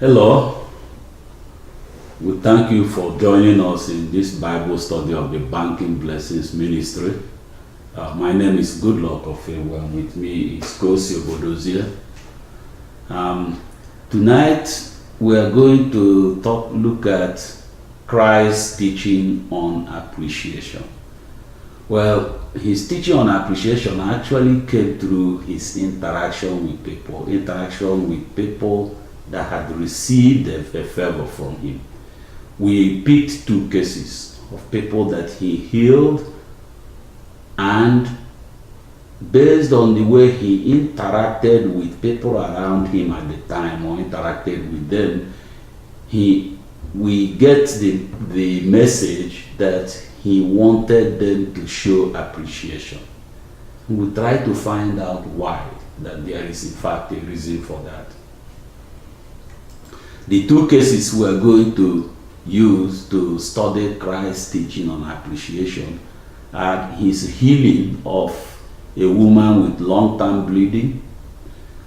Hello, we thank you for joining us in this Bible study of the Banking Blessings Ministry. My name is Goodluck Ofewu, and with me is Kosi Obodozie. Tonight we are going to look at Christ's teaching on appreciation. Well, his teaching on appreciation actually came through his interaction with people that had received a favor from him. We picked two cases of people that he healed, and based on the way he interacted with people around him at the time, or interacted with them, we get the message that he wanted them to show appreciation. We try to find out why, that there is in fact a reason for that. The two cases we are going to use to study Christ's teaching on appreciation are his healing of a woman with long-term bleeding.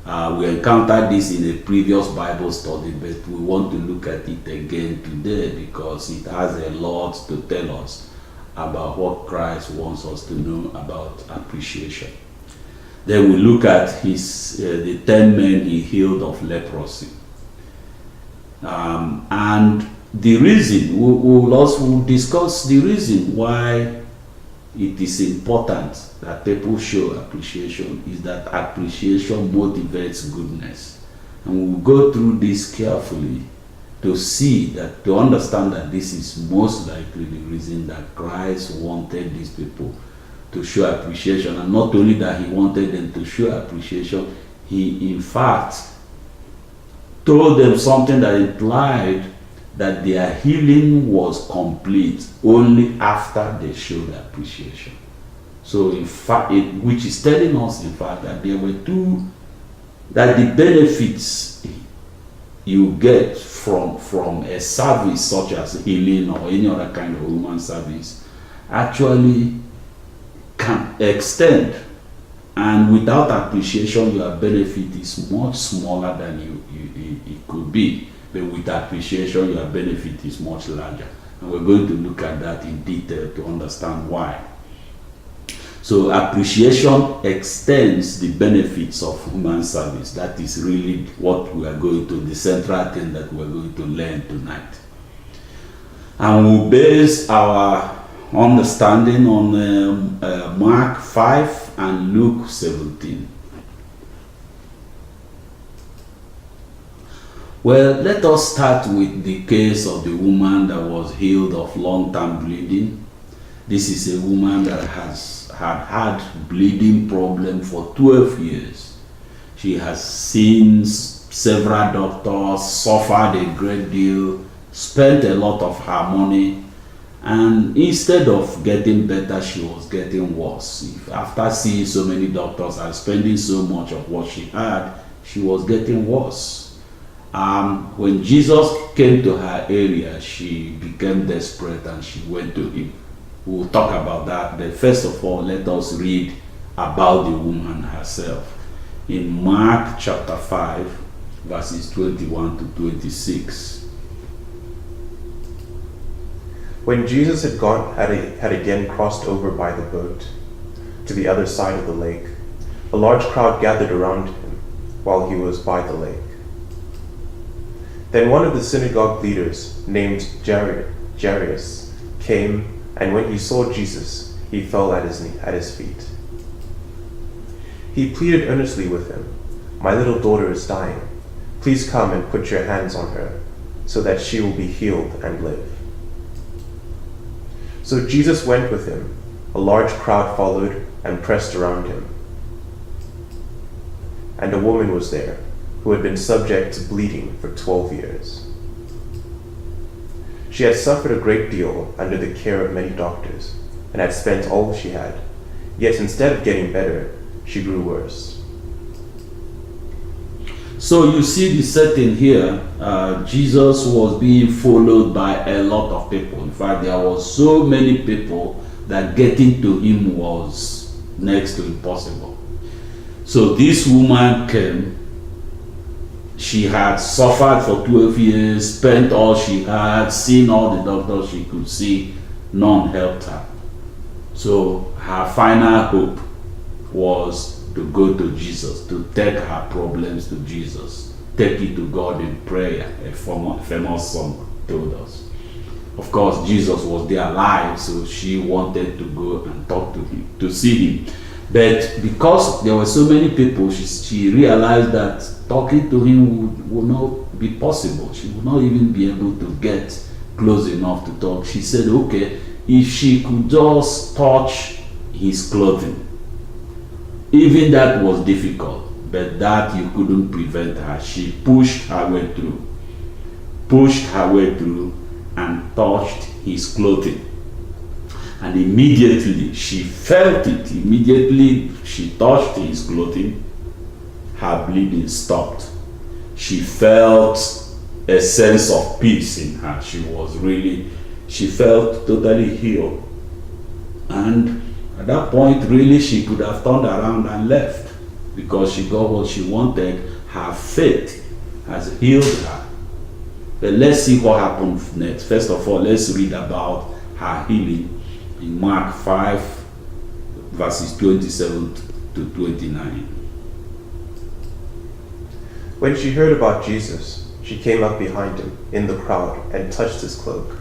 We encountered this in a previous Bible study, but we want to look at it again today because it has a lot to tell us about what Christ wants us to know about appreciation. Then we look at the 10 men he healed of leprosy. And the reason, we'll discuss the reason why it is important that people show appreciation is that appreciation motivates goodness. And we'll go through this carefully to understand that this is most likely the reason that Christ wanted these people to show appreciation. And not only that he wanted them to show appreciation, he in fact told them something that implied that their healing was complete only after they showed appreciation. So in fact, which is telling us in fact that there were that the benefits you get from a service such as healing or any other kind of human service actually can extend, and without appreciation your benefit is much smaller than it could be, but with appreciation your benefit is much larger, and we're going to look at that in detail to understand why. So appreciation extends the benefits of human service. That is really what we are the central thing that we're going to learn tonight. And we'll base our understanding on Mark 5 and Luke 17. Well, let us start with the case of the woman that was healed of long-term bleeding. This is a woman that had bleeding problem for 12 years. She has seen several doctors, suffered a great deal, spent a lot of her money, and instead of getting better, she was getting worse. After seeing so many doctors and spending so much of what she had, she was getting worse. When Jesus came to her area, she became desperate and she went to him. We'll talk about that, but first of all, let us read about the woman herself. In Mark chapter 5, verses 21 to 26. When Jesus had again crossed over by the boat to the other side of the lake, a large crowd gathered around him while he was by the lake. Then one of the synagogue leaders, named Jairus, came, and when he saw Jesus, he fell at his feet. He pleaded earnestly with him, "My little daughter is dying. Please come and put your hands on her, so that she will be healed and live." So Jesus went with him. A large crowd followed and pressed around him. And a woman was there who had been subject to bleeding for 12 years. She had suffered a great deal under the care of many doctors, and had spent all she had. Yet instead of getting better, she grew worse. So you see the setting here. Jesus was being followed by a lot of people. In fact, there was so many people that getting to him was next to impossible. So this woman came She had suffered for 12 years, spent all she had, seen all the doctors she could see, none helped her. So her final hope was to go to Jesus, to take her problems to Jesus, take it to God in prayer, a famous song told us. Of course, Jesus was there alive, so she wanted to go and talk to him, to see him. But because there were so many people, she realized that talking to him would not be possible. She would not even be able to get close enough to talk. She said, okay, if she could just touch his clothing. Even that was difficult, but that you couldn't prevent her. She pushed her way through, and touched his clothing. And immediately she felt it. Immediately she touched his clothing, her bleeding stopped. She felt a sense of peace in her. She felt totally healed. And at that point, really, she could have turned around and left because she got what she wanted. Her faith has healed her. But let's see what happened next. First of all, let's read about her healing in Mark 5, verses 27 to 29. When she heard about Jesus, she came up behind him in the crowd and touched his cloak.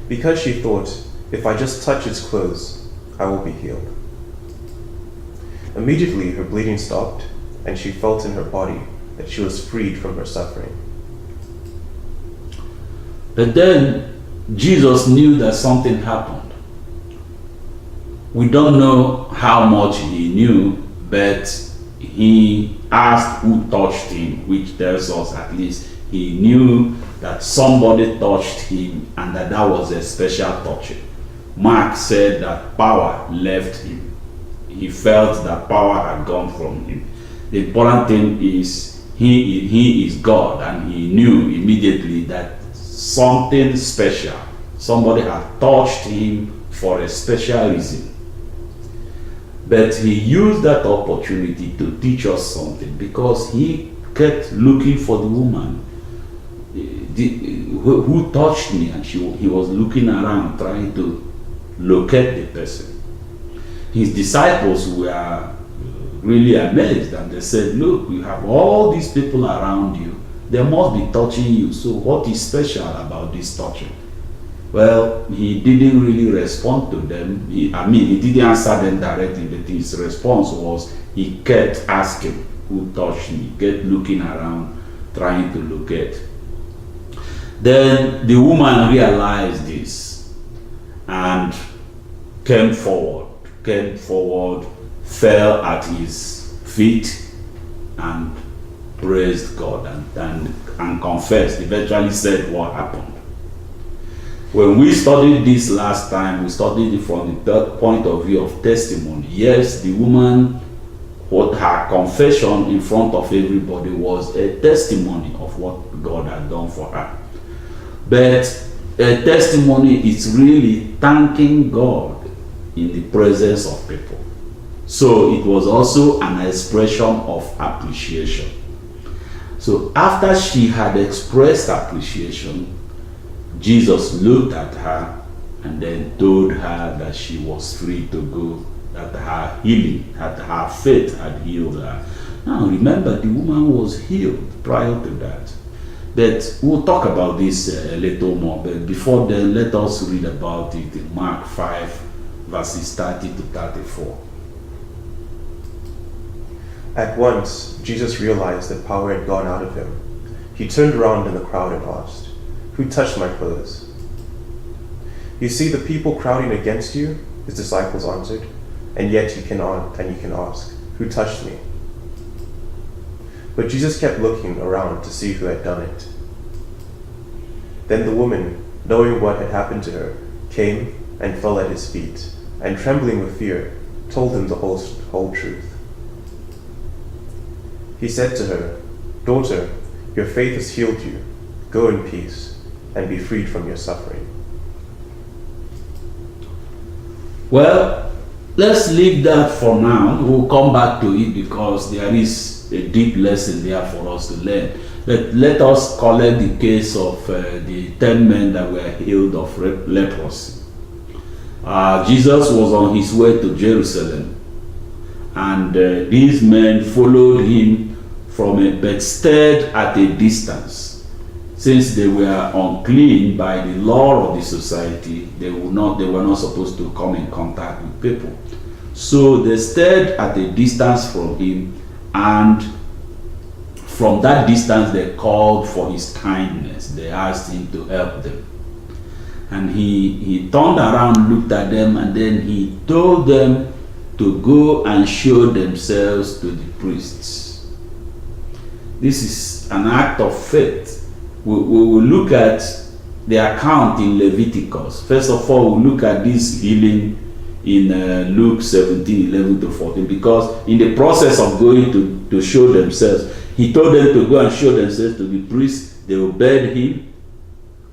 Because she thought, if I just touch his clothes, I will be healed. Immediately her bleeding stopped, and she felt in her body that she was freed from her suffering. But then Jesus knew that something happened. We don't know how much he knew, but he asked who touched him, which tells us at least he knew that somebody touched him and that was a special touching. Mark said that power left him. He felt that power had gone from him. The important thing is he is God, and he knew immediately that something special, somebody had touched him for a special reason. But he used that opportunity to teach us something, because he kept looking for the woman who touched me, and he was looking around trying to locate the person. His disciples were really amazed, and they said, look, you have all these people around you, they must be touching you, so what is special about this touching? Well, he didn't really respond to them. He didn't answer them directly, but his response was, he kept asking who touched me, kept looking around trying to locate. Then the woman realized this and came forward, fell at his feet and praised God and confessed, eventually said what happened. When we studied this last time, we studied it from the point of view of testimony. Yes, the woman, what her confession in front of everybody was a testimony of what God had done for her. But a testimony is really thanking God in the presence of people. So it was also an expression of appreciation. So after she had expressed appreciation, Jesus looked at her and then told her that she was free to go, that her healing, that her faith had healed her. Now remember, the woman was healed prior to that. But we'll talk about this a little more. But before then, let us read about it in Mark 5, verses 30 to 34. At once, Jesus realized that power had gone out of him. He turned around in the crowd and asked, "Who touched my clothes?" "You see the people crowding against you," his disciples answered, "and yet you can ask, 'Who touched me?'" But Jesus kept looking around to see who had done it. Then the woman, knowing what had happened to her, came and fell at his feet, and trembling with fear, told him the whole truth. He said to her, "Daughter, your faith has healed you. Go in peace and be freed from your suffering." Well, let's leave that for now. We'll come back to it because there is a deep lesson there for us to learn. But let us collect the case of the 10 men that were healed of leprosy. Jesus was on his way to Jerusalem, and these men followed him but stayed at a distance. Since they were unclean by the law of the society, they were not supposed to come in contact with people. So they stayed at a distance from him, and from that distance they called for his kindness. They asked him to help them. And he turned around, looked at them, and then he told them to go and show themselves to the priests. This is an act of faith. We will look at the account in Leviticus. First of all, we'll look at this healing in Luke 17:11-14, because in the process of going to show themselves, he told them to go and show themselves to the priest. They obeyed him,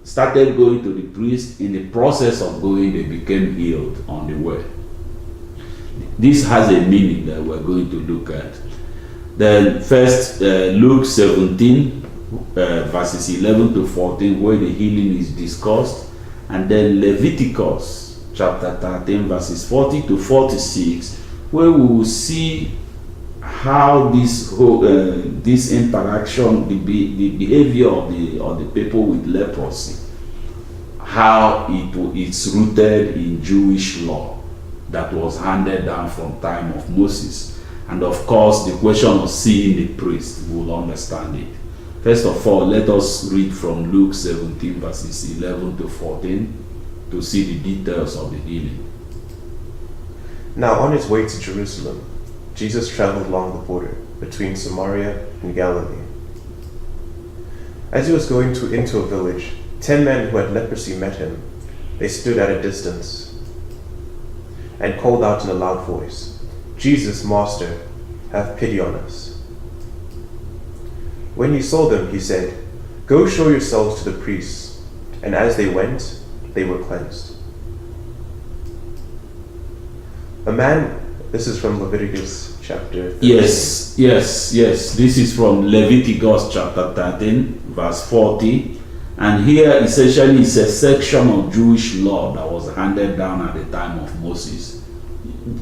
started going to the priest. In the process of going, they became healed on the way. This has a meaning that we're going to look at. Then first Luke 17 verses 11-14, where the healing is discussed, and then Leviticus chapter 13 verses 40-46, where we will see how this whole this interaction, the behavior of the people with leprosy, how it's rooted in Jewish law that was handed down from time of Moses. And of course, the question of seeing the priest, we will understand it. First of all, let us read from Luke 17 verses 11-14 to see the details of the healing. Now on his way to Jerusalem, Jesus traveled along the border between Samaria and Galilee. As he was going into a village, 10 men who had leprosy met him. They stood at a distance and called out in a loud voice, "Jesus, Master, have pity on us." When he saw them, he said, "Go show yourselves to the priests." And as they went, they were cleansed. A man, this is from Leviticus chapter 13. Yes. This is from Leviticus chapter 13, verse 40. And here, essentially, it's a section of Jewish law that was handed down at the time of Moses,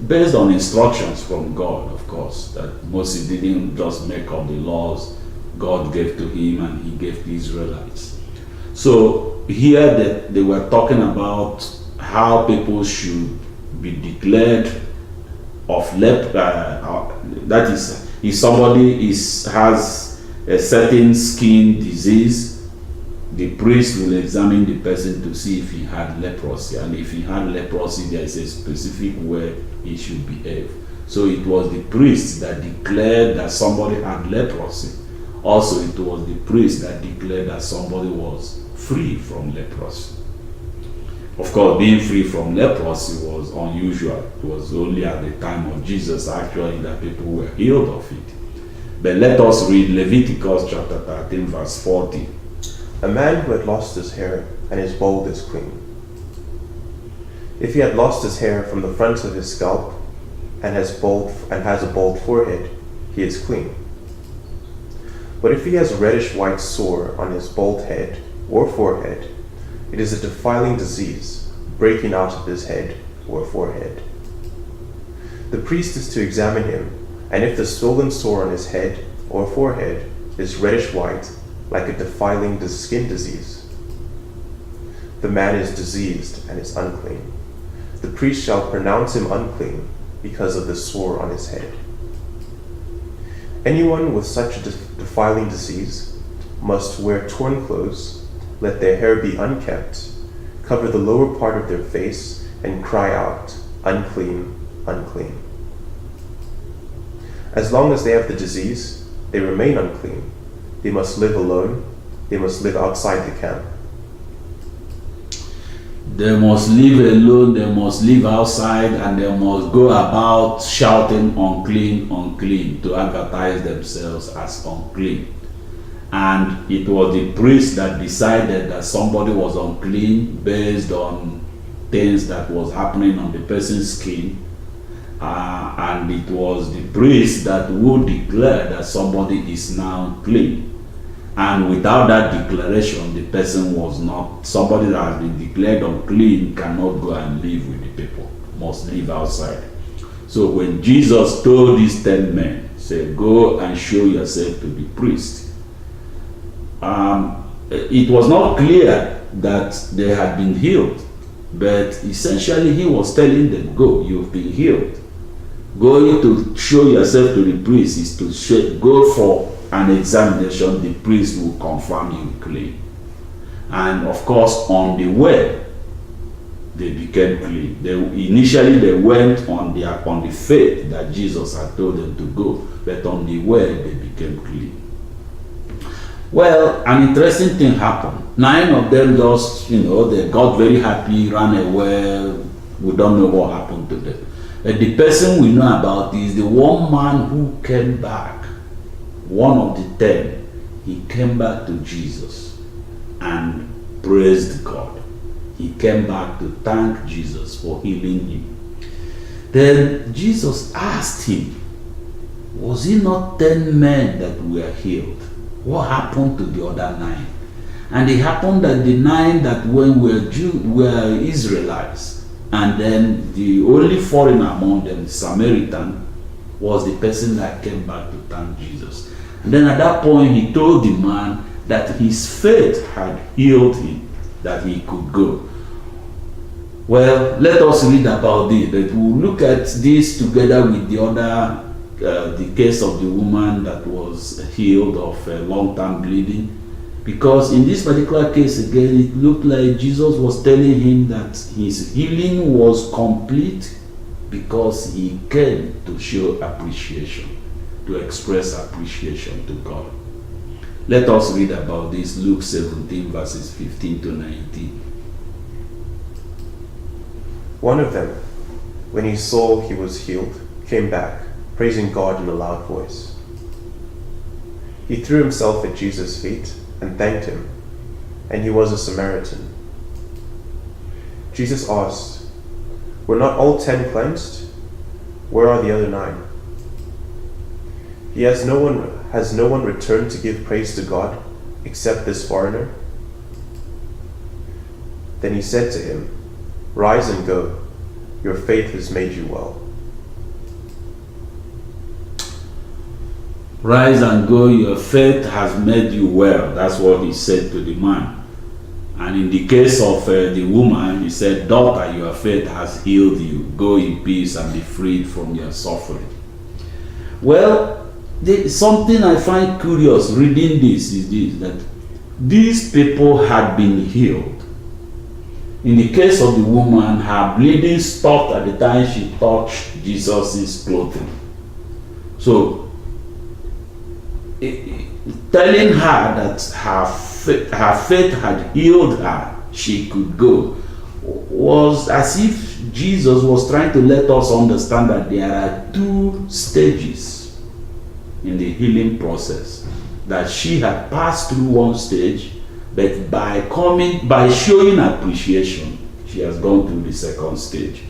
based on instructions from God, of course, that Moses didn't just make up the laws. God gave to him and he gave to Israelites. So here that they were talking about how people should be declared of that is, if somebody has a certain skin disease, the priest will examine the person to see if he had leprosy, and if he had leprosy, there is a specific way he should behave. So it was the priest that declared that somebody had leprosy. Also, it was the priest that declared that somebody was free from leprosy. Of course, being free from leprosy was unusual. It was only at the time of Jesus, actually, that people were healed of it. But let us read Leviticus chapter 13, verse 40. A man who had lost his hair and is bald is clean. If he had lost his hair from the front of his scalp and has a bald forehead, he is clean. But if he has a reddish-white sore on his bald head or forehead, it is a defiling disease breaking out of his head or forehead. The priest is to examine him, and if the swollen sore on his head or forehead is reddish-white, like a defiling skin disease, the man is diseased and is unclean. The priest shall pronounce him unclean because of the sore on his head. Anyone with such a defiling disease must wear torn clothes, let their hair be unkempt, cover the lower part of their face, and cry out, "Unclean, unclean." As long as they have the disease, they remain unclean. They must live alone. They must live outside the camp. They must live alone, they must live outside, and they must go about shouting unclean, unclean, to advertise themselves as unclean. And it was the priest that decided that somebody was unclean based on things that was happening on the person's skin. and it was the priest that would declare that somebody is now clean. And without that declaration, the person was not, somebody that has been declared unclean cannot go and live with the people, must live outside. So when Jesus told these 10 men, said, go and show yourself to the priest, it was not clear that they had been healed, but essentially he was telling them, go, you've been healed. Going to show yourself to the priest is to go for an examination. The priest will confirm you clean. And of course, on the way, they became clean. Initially they went on the faith that Jesus had told them to go, but on the way they became clean. Well, an interesting thing happened. 9 of them just, they got very happy, ran away. We don't know what happened to them. But the person we know about is the one man who came back. One of the 10, he came back to Jesus and praised God. He came back to thank Jesus for healing him. Then Jesus asked him, was it not 10 men that were healed? What happened to the other 9? And it happened that the 9 that were Israelites, and then the only foreigner among them, the Samaritan, was the person that came back to thank Jesus. And then at that point, he told the man that his faith had healed him, that he could go. Well, let us read about this, but we'll look at this together with the other, the case of the woman that was healed of long-term bleeding. Because in this particular case, again, it looked like Jesus was telling him that his healing was complete because he came to show appreciation, to express appreciation to God. Let us read about this, Luke 17, verses 15 to 19. One of them, when he saw he was healed, came back, praising God in a loud voice. He threw himself at Jesus' feet and thanked him, and he was a Samaritan. Jesus asked, were not all 10 cleansed? Where are the other 9? Has no one returned to give praise to God except this foreigner? Then he said to him, rise and go, your faith has made you well. Rise and go, your faith has made you well. That's what he said to the man. And in the case of the woman, he said, daughter, your faith has healed you. Go in peace and be freed from your suffering. Well, something I find curious reading this is this, that these people had been healed. In the case of the woman, her bleeding stopped at the time she touched Jesus' clothing. So, telling her that her faith had healed her, she could go, was as if Jesus was trying to let us understand that there are 2 stages in the healing process. That she had passed through one stage, but by showing appreciation, she has gone through the second stage.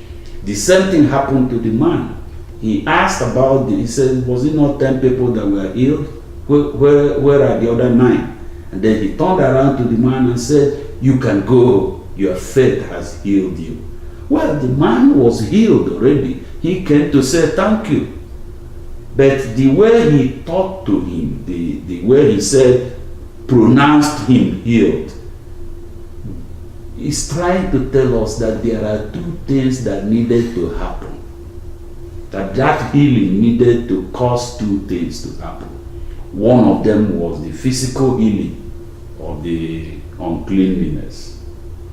The same thing happened to the man. He asked about he said, was it not 10 people that were healed? Where are the other 9? And then he turned around to the man and said, you can go, your faith has healed you. Well, the man was healed already. He came to say thank you. But the way he talked to him, the way he said, pronounced him healed, is trying to tell us that there are 2 things that needed to happen. That healing needed to cause 2 things to happen. One of them was the physical healing of the uncleanliness,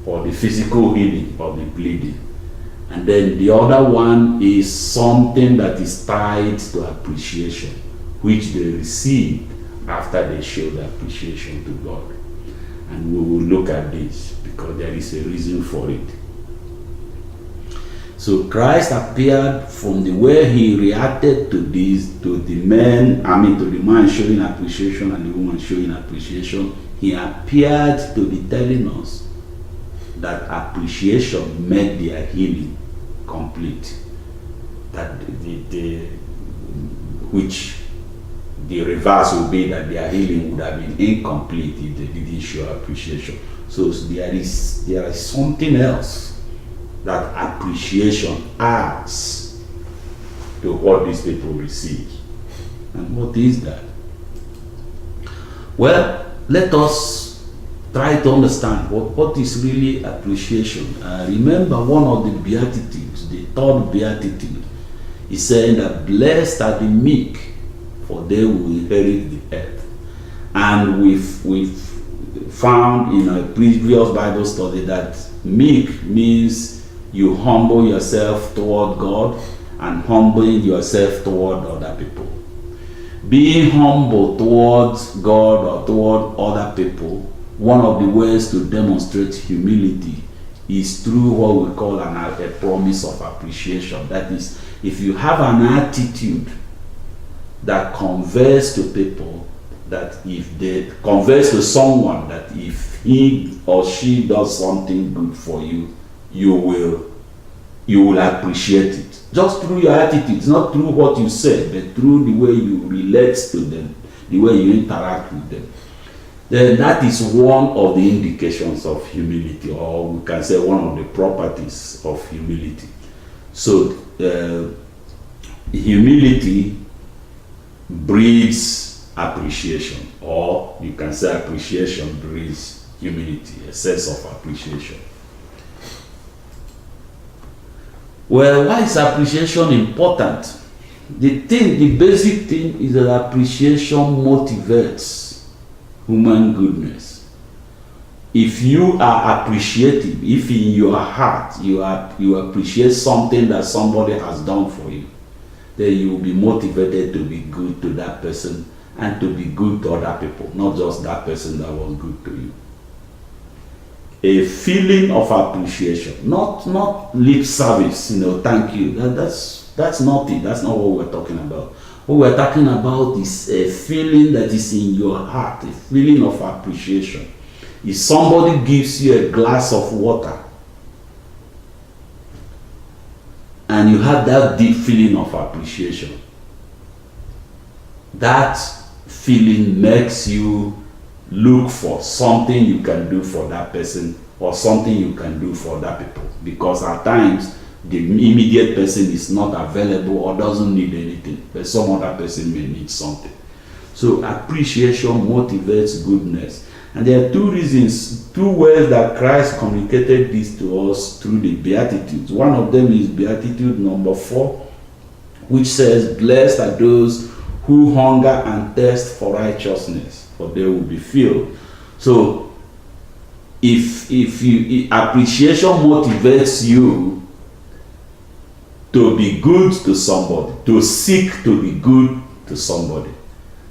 or the physical healing of the bleeding. And then the other one is something that is tied to appreciation, which they received after they showed appreciation to God. And we will look at this because there is a reason for it. So Christ appeared from the way he reacted to this, to the man showing appreciation and the woman showing appreciation. He appeared to be telling us that appreciation made their healing complete. that which the reverse would be that their healing would have been incomplete if they didn't show appreciation. So there is something else that appreciation adds to what these people receive. And what is that? Well, let us try to understand what is really appreciation. Remember one of the Beatitudes, the third Beatitude, is saying that blessed are the meek, for they will inherit the earth. And we've found in a previous Bible study that meek means you humble yourself toward God and humbling yourself toward other people. Being humble towards God or toward other people, one of the ways to demonstrate humility is through what we call a promise of appreciation. That is, if you have an attitude that conveys to people that if they conveys to someone that if he or she does something good for you, you will appreciate it. Just through your attitude, not through what you say, but through the way you relate to them, the way you interact with them. Then that is one of the indications of humility, or we can say one of the properties of humility. So humility breeds appreciation, or you can say appreciation breeds humility, a sense of appreciation. Well, why is appreciation important? The basic thing is that appreciation motivates human goodness. If you are appreciative, if in your heart you appreciate something that somebody has done for you, then you will be motivated to be good to that person and to be good to other people, not just that person that was good to you. A feeling of appreciation, not lip service, thank you. That's not it. That's not what we're talking about. What we're talking about is a feeling that is in your heart, a feeling of appreciation. If somebody gives you a glass of water and you have that deep feeling of appreciation, that feeling makes you look for something you can do for that person or something you can do for other people, because at times the immediate person is not available or doesn't need anything, but some other person may need something. So appreciation motivates goodness. And there are two ways that Christ communicated this to us through the Beatitudes. One of them is Beatitude number 4, which says, blessed are those who hunger and thirst for righteousness, for they will be filled. So if appreciation motivates you to be good to somebody, to seek to be good to somebody.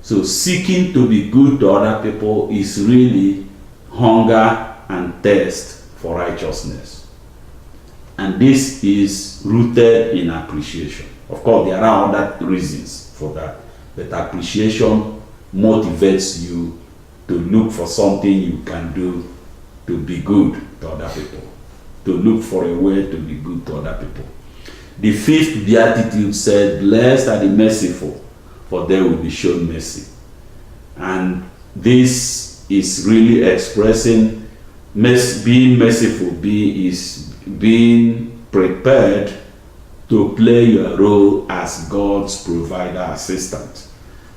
So seeking to be good to other people is really hunger and thirst for righteousness. And this is rooted in appreciation. Of course, there are other reasons for that, but appreciation motivates you to look for something you can do to be good to other people, to look for a way to be good to other people. The 5th Beatitude said, blessed are the merciful, for they will be shown mercy. And this is really expressing being merciful, is being prepared to play your role as God's provider assistant.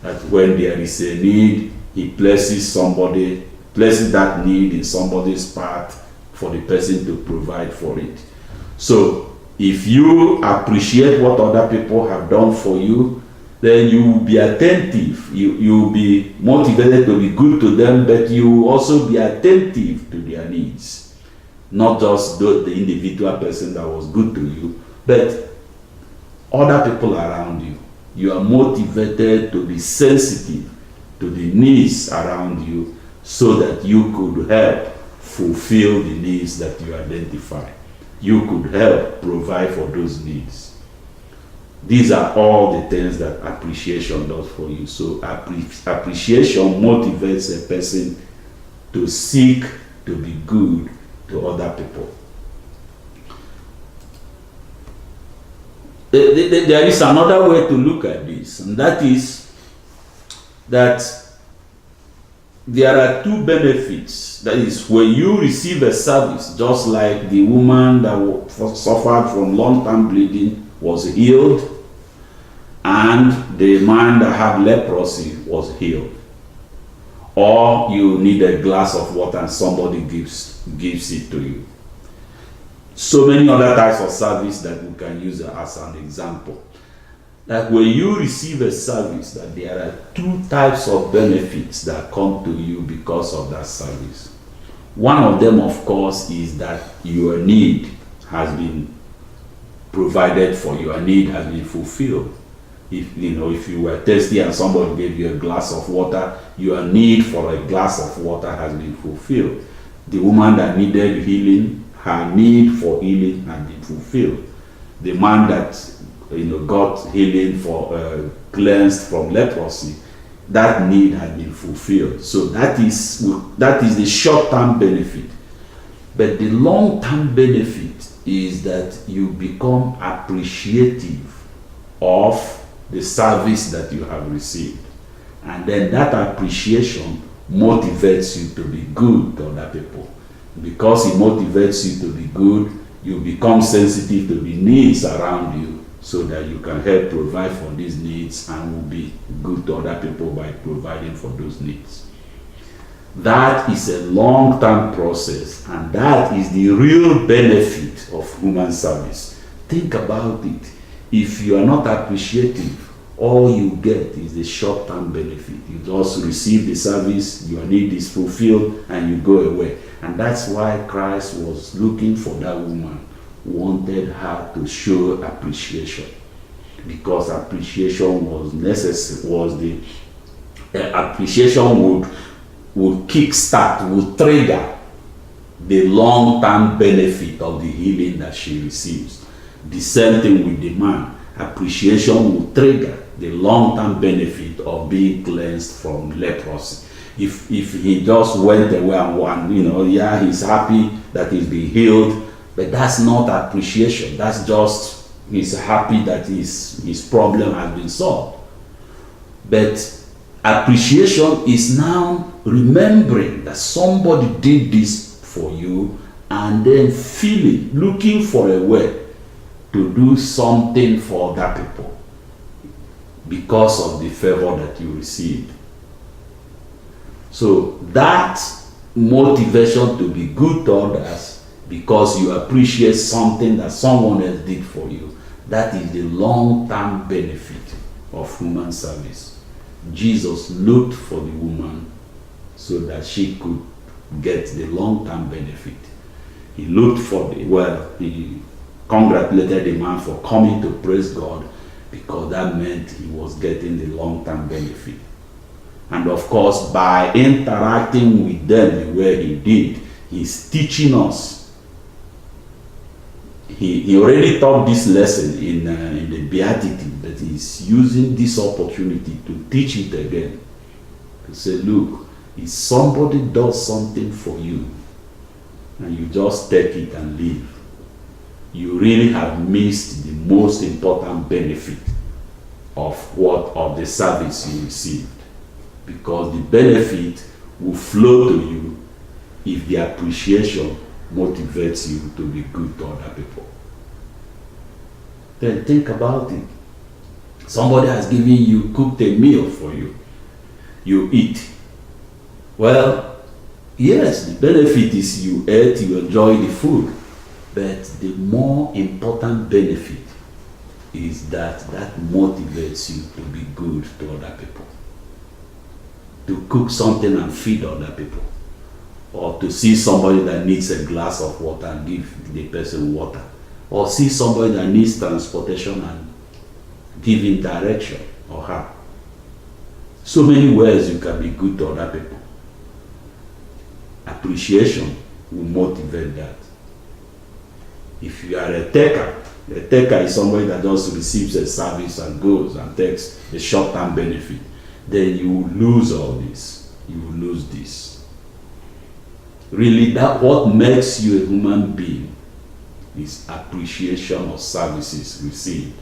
That when there is a need, he places that need in somebody's path for the person to provide for it. So if you appreciate what other people have done for you, then you will be attentive. You will be motivated to be good to them, but you will also be attentive to their needs. Not just the individual person that was good to you, but other people around you. You are motivated to be sensitive to the needs around you so that you could help fulfill the needs that you identify. You could help provide for those needs. These are all the things that appreciation does for you. So appreciation motivates a person to seek to be good to other people. there is another way to look at this, and that is that there are two benefits. That is, when you receive a service, just like the woman that suffered from long-term bleeding was healed, and the man that had leprosy was healed. Or you need a glass of water and somebody gives it to you. So many other types of service that we can use as an example. Like when you receive a service, that there are two types of benefits that come to you because of that service. One of them, of course, is that your need has been provided for, your need has been fulfilled. If you were thirsty and somebody gave you a glass of water, your need for a glass of water has been fulfilled. The woman that needed healing, her need for healing had been fulfilled. The man that got healing for cleansed from leprosy, that need had been fulfilled. So that is the short-term benefit. But the long-term benefit is that you become appreciative of the service that you have received. And then that appreciation motivates you to be good to other people. Because it motivates you to be good, you become sensitive to the needs around you, so that you can help provide for these needs and will be good to other people by providing for those needs. That is a long-term process, and that is the real benefit of human service. Think about it. If you are not appreciative, all you get is the short-term benefit. You just receive the service, your need is fulfilled, and you go away. And that's why Christ was looking for that woman, wanted her to show appreciation, because appreciation was necessary. Appreciation would kickstart, would trigger the long-term benefit of the healing that she receives. The same thing with the man. Appreciation will trigger the long-term benefit of being cleansed from leprosy. If he just went away and he's happy that he's been healed, but that's not appreciation. That's just he's happy that his problem has been solved. But appreciation is now remembering that somebody did this for you, and then looking for a way to do something for other people because of the favor that you received. So that motivation to be good to others because you appreciate something that someone else did for you, that is the long-term benefit of human service. Jesus looked for the woman so that she could get the long-term benefit. He looked for he congratulated the man for coming to praise God, because that meant he was getting the long-term benefit. And of course, by interacting with them the way he did, he's teaching us. He already taught this lesson in the Beatitude, but he's using this opportunity to teach it again. To say, look, if somebody does something for you, and you just take it and leave, you really have missed the most important benefit of the service you received. Because the benefit will flow to you if the appreciation motivates you to be good to other people. Then think about it. Somebody has given you, cooked a meal for you. You eat. Well, yes, the benefit is you ate, you enjoy the food. But the more important benefit is that motivates you to be good to other people. To cook something and feed other people. Or to see somebody that needs a glass of water and give the person water. Or see somebody that needs transportation and give him direction or her. So many ways you can be good to other people. Appreciation will motivate that. If you are a taker is somebody that just receives a service and goes and takes a short-term benefit, then you will lose all this. You will lose this. Really, that what makes you a human being is appreciation of services received.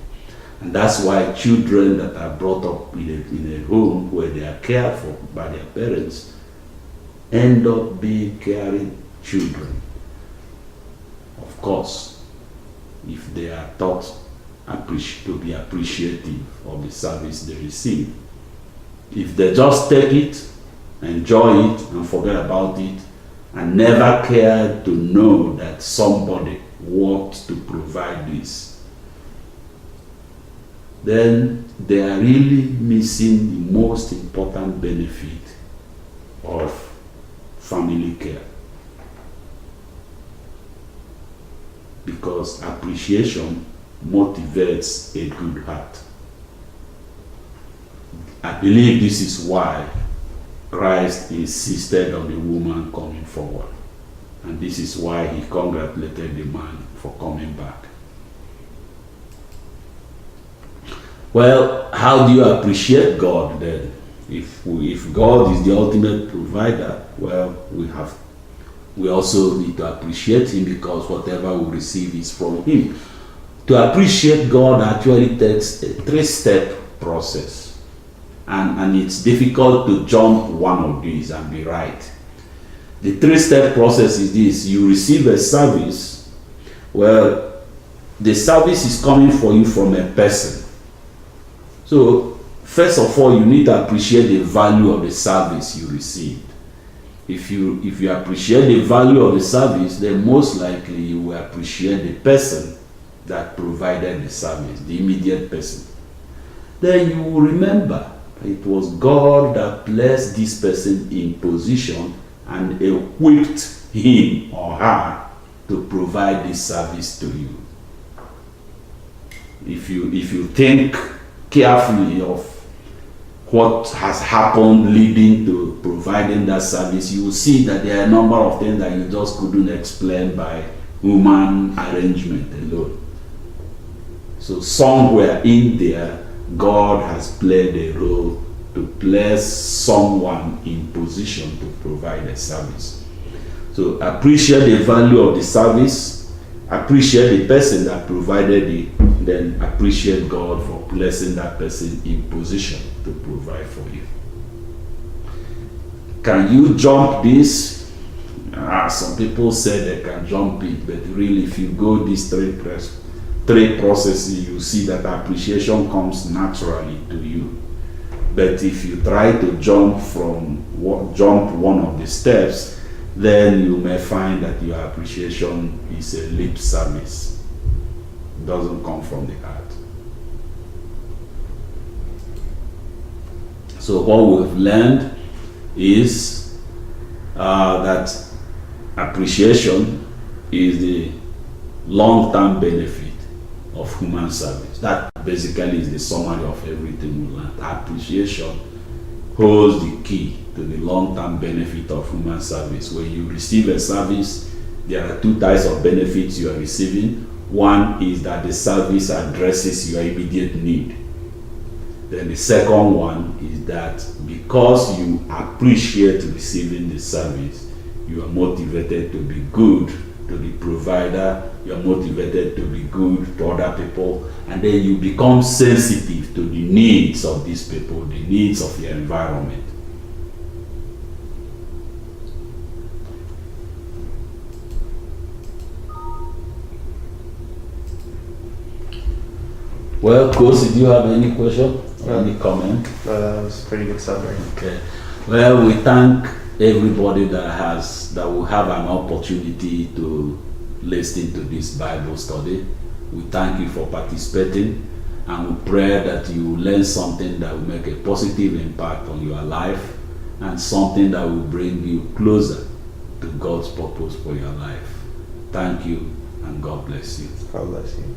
And that's why children that are brought up in a home where they are cared for by their parents end up being caring children. Of course, if they are taught to be appreciative of the service they receive. If they just take it, enjoy it, and forget about it, and never care to know that somebody worked to provide this, then they are really missing the most important benefit of family care. Because appreciation motivates a good heart. I believe this is why Christ insisted on the woman coming forward. And this is why he congratulated the man for coming back. Well, how do you appreciate God then? If God is the ultimate provider, well, we also need to appreciate him, because whatever we receive is from him. To appreciate God actually takes a 3-step process. And it's difficult to jump one of these and be right. The 3-step process is this: you receive a service. Well, the service is coming for you from a person. So, first of all, you need to appreciate the value of the service you received. If you appreciate the value of the service, then most likely you will appreciate the person that provided the service, the immediate person. Then you will remember it was God that placed this person in position and equipped him or her to provide this service to you. If you think carefully of what has happened leading to providing that service, you will see that there are a number of things that you just couldn't explain by human arrangement alone. So somewhere in there, God has played a role to place someone in position to provide a service. So appreciate the value of the service, appreciate the person that provided it, then appreciate God for placing that person in position to provide for you. Can you jump this? Some people say they can jump it, but really if you go these three processes, you see that appreciation comes naturally to you. But if you try to jump one of the steps, then you may find that your appreciation is a lip service. It doesn't come from the heart. So what we've learned is that appreciation is the long-term benefit of human service. That basically is the summary of everything we learned. Appreciation holds the key to the long-term benefit of human service. When you receive a service, there are 2 types of benefits you are receiving. One is that the service addresses your immediate need. Then the second one is that because you appreciate receiving the service, you are motivated to be good to the provider, you are motivated to be good to other people, and then you become sensitive to the needs of these people, the needs of your environment. Well, Kosi, do you have any question or any comment? That was a pretty good summary. Okay. Well, we thank everybody that will have an opportunity to listen to this Bible study. We thank you for participating, and we pray that you learn something that will make a positive impact on your life and something that will bring you closer to God's purpose for your life. Thank you, and God bless you. God bless you.